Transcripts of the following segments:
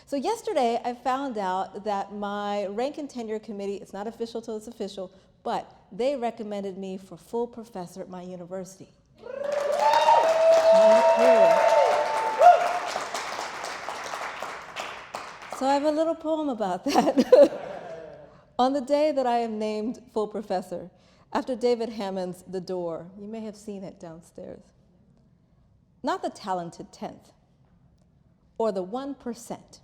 So yesterday, I found out that my rank and tenure committee, it's not official till it's official, but they recommended me for full professor at my university. So I have a little poem about that. On the day that I am named full professor, after David Hammond's The Door, you may have seen it downstairs. Not the talented 10th, or the 1%,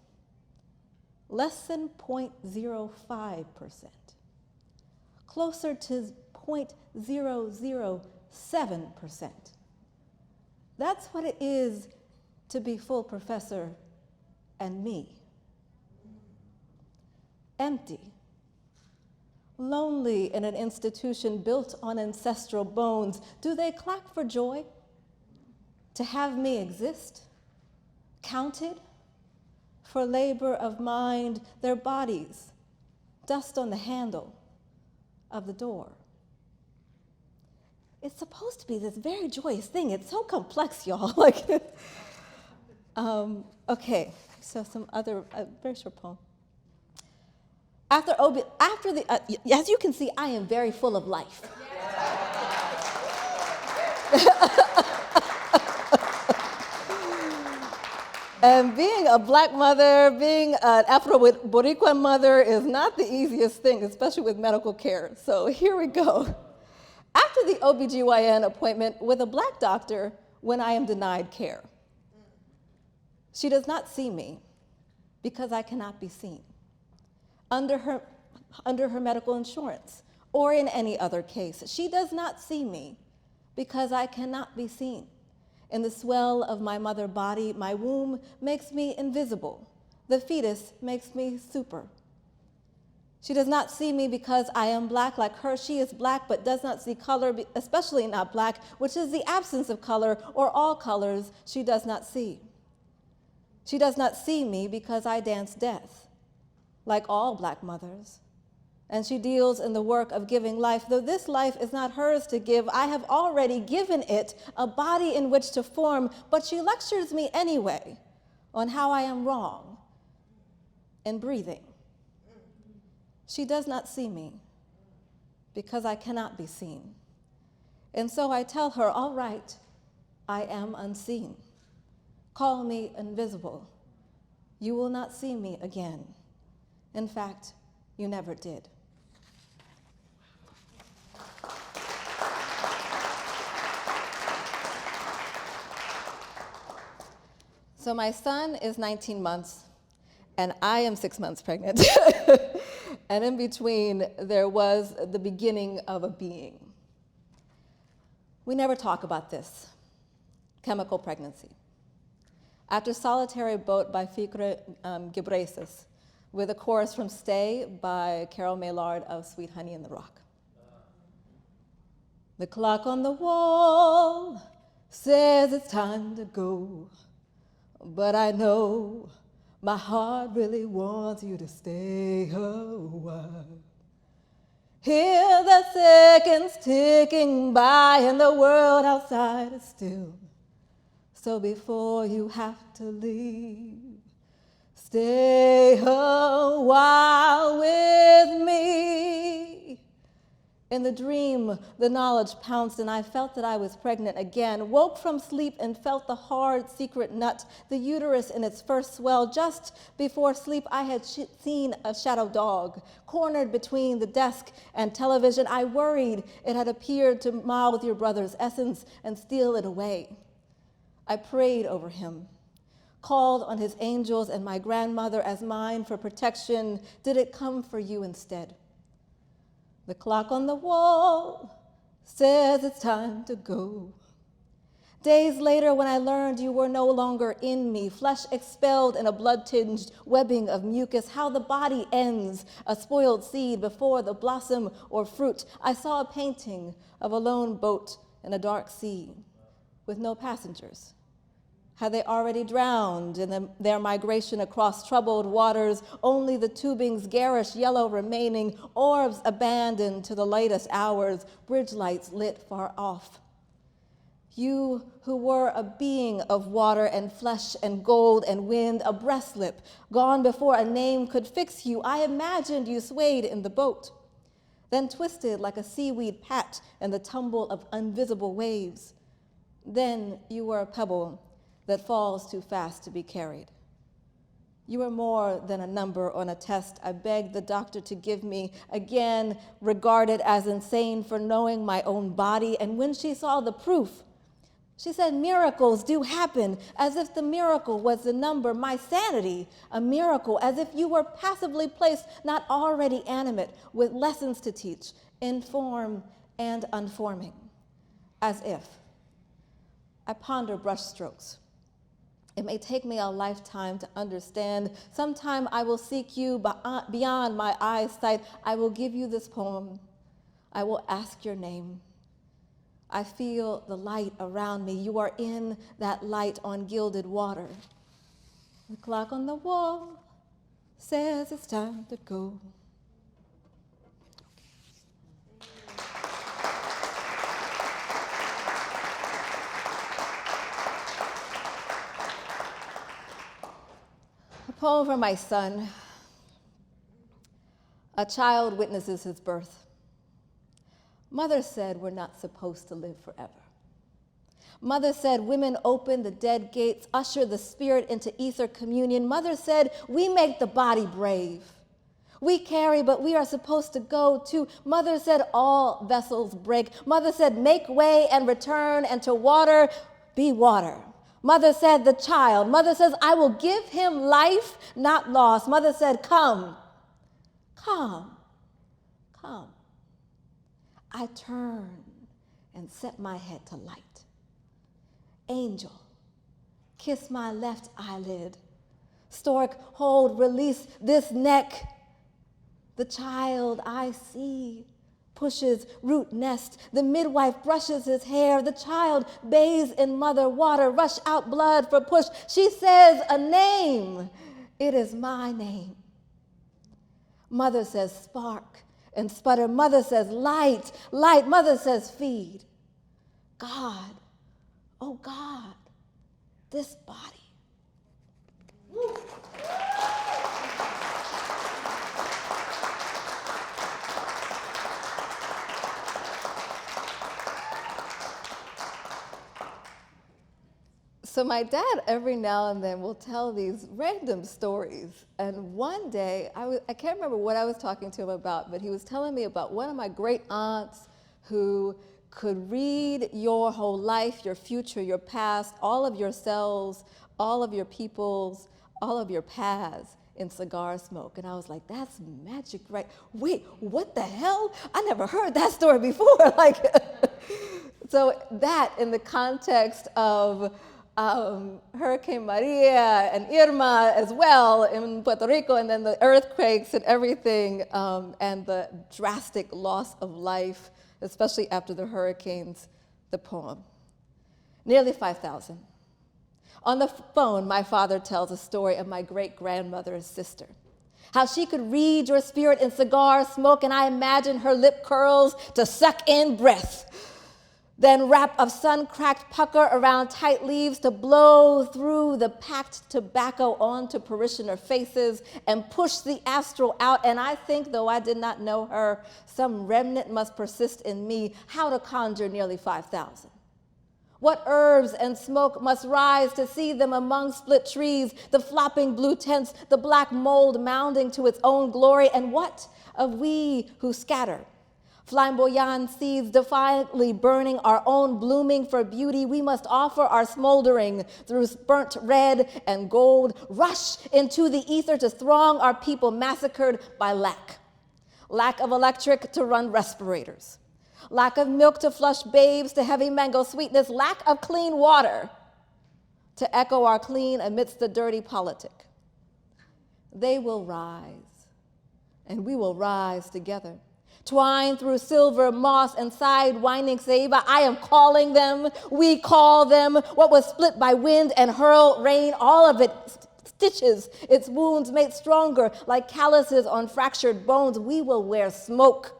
less than 0.05%, closer to 0.007%. That's what it is to be full professor and me. Empty, lonely in an institution built on ancestral bones. Do they clap for joy to have me exist? Counted for labor of mind, their bodies, dust on the handle of the door. It's supposed to be this very joyous thing. It's so complex, y'all. Okay, so some other, very short poem. As you can see, I am very full of life. And being a black mother, being an Afro-Boricua mother is not the easiest thing, especially with medical care. So here we go. After the OBGYN appointment with a black doctor when I am denied care. She does not see me because I cannot be seen under her medical insurance or in any other case. She does not see me because I cannot be seen. In the swell of my mother body, my womb makes me invisible. The fetus makes me super. She does not see me because I am black like her. She is black but does not see color, especially not black, which is the absence of color or all colors she does not see. She does not see me because I dance death, like all black mothers. And she deals in the work of giving life. Though this life is not hers to give, I have already given it a body in which to form, but she lectures me anyway on how I am wrong in breathing. She does not see me because I cannot be seen. And so I tell her, all right, I am unseen. Call me invisible. You will not see me again. In fact, you never did. So my son is 19 months, and I am 6 months pregnant. And in between, there was the beginning of a being. We never talk about this, chemical pregnancy. After Solitary Boat by Fikre Gebreyesus, with a chorus from Stay by Carol Maillard of Sweet Honey in the Rock. The clock on the wall says it's time to go, but I know my heart really wants you to stay a while. Hear the seconds ticking by and the world outside is still. So before you have to leave, stay a while with me. In the dream, the knowledge pounced and I felt that I was pregnant again. Woke from sleep and felt the hard secret nut, the uterus in its first swell. Just before sleep, I had seen a shadow dog cornered between the desk and television. I worried it had appeared to mouth your brother's essence and steal it away. I prayed over him, called on his angels and my grandmother as mine for protection. Did it come for you instead? The clock on the wall says it's time to go. Days later, when I learned you were no longer in me, flesh expelled in a blood-tinged webbing of mucus, how the body ends, a spoiled seed before the blossom or fruit, I saw a painting of a lone boat in a dark sea with no passengers. Had they already drowned in their migration across troubled waters, only the tubing's garish yellow remaining, orbs abandoned to the latest hours, bridge lights lit far off. You who were a being of water and flesh and gold and wind, a breast lip, gone before a name could fix you, I imagined you swayed in the boat, then twisted like a seaweed pat in the tumble of invisible waves. Then you were a pebble that falls too fast to be carried. You were more than a number on a test I begged the doctor to give me, again regarded as insane for knowing my own body. And when she saw the proof, she said, miracles do happen, as if the miracle was the number, my sanity, a miracle, as if you were passively placed, not already animate, with lessons to teach, inform and unforming, as if. I ponder brushstrokes. It may take me a lifetime to understand. Sometime I will seek you beyond my eyesight. I will give you this poem. I will ask your name. I feel the light around me. You are in that light on gilded water. The clock on the wall says it's time to go. A poem for my son. A child witnesses his birth. Mother said we're not supposed to live forever. Mother said women open the dead gates, usher the spirit into ether communion. Mother said we make the body brave. We carry, but we are supposed to go too. Mother said all vessels break. Mother said make way and return, and to water be water. Mother said the child. Mother says I will give him life, not loss. Mother said come, come, come. I turn and set my head to light. Angel, kiss my left eyelid. Stork, hold, release this neck. The child I see pushes root nest. The midwife brushes his hair. The child bathes in mother water. Rush out blood for push. She says a name. It is my name. Mother says spark and sputter. Mother says light, light. Mother says feed. God, oh God, this body. So my dad every now and then will tell these random stories. And one day, I can't remember what I was talking to him about, but he was telling me about one of my great aunts who could read your whole life, your future, your past, all of your selves, all of your peoples, all of your paths in cigar smoke. And I was like, that's magic, right? Wait, what the hell? I never heard that story before. So that in the context of Hurricane Maria and Irma as well in Puerto Rico, and then the earthquakes and everything, and the drastic loss of life, especially after the hurricanes, the poem. Nearly 5,000. On the phone, my father tells a story of my great-grandmother's sister, how she could read your spirit in cigar smoke, and I imagine her lip curls to suck in breath. Then wrap of sun-cracked pucker around tight leaves to blow through the packed tobacco onto parishioner faces and push the astral out. And I think, though I did not know her, some remnant must persist in me, how to conjure nearly 5,000. What herbs and smoke must rise to see them among split trees, the flopping blue tents, the black mold mounding to its own glory. And what of we who scatter? Flamboyant seeds defiantly burning our own blooming for beauty, we must offer our smoldering through burnt red and gold, rush into the ether to throng our people massacred by lack. Lack of electric to run respirators. Lack of milk to flush babes to heavy mango sweetness. Lack of clean water to echo our clean amidst the dirty politic. They will rise, and we will rise together. Twined through silver, moss, and side-winding ceiba, I am calling them, we call them, what was split by wind and hurl rain, all of it stitches its wounds made stronger like calluses on fractured bones. We will wear smoke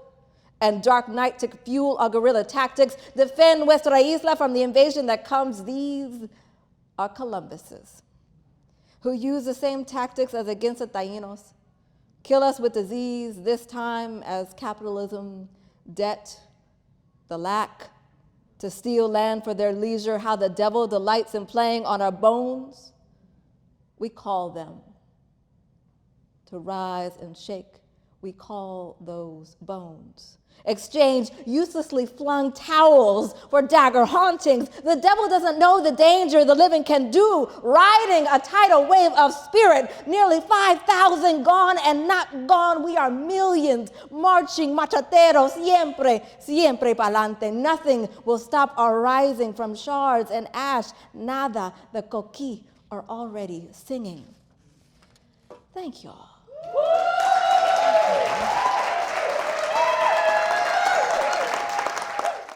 and dark night to fuel our guerrilla tactics, defend Nuestra Isla from the invasion that comes. These are Columbuses, who use the same tactics as against the Taínos. Kill us with disease, this time as capitalism, debt, the lack, to steal land for their leisure, how the devil delights in playing on our bones. We call them to rise and shake. We call those bones. Exchange uselessly flung towels for dagger hauntings. The devil doesn't know the danger the living can do, riding a tidal wave of spirit. Nearly 5,000 gone and not gone. We are millions marching, machatero, siempre, siempre pa'lante. Nothing will stop our rising from shards and ash. Nada, the coqui are already singing. Thank y'all.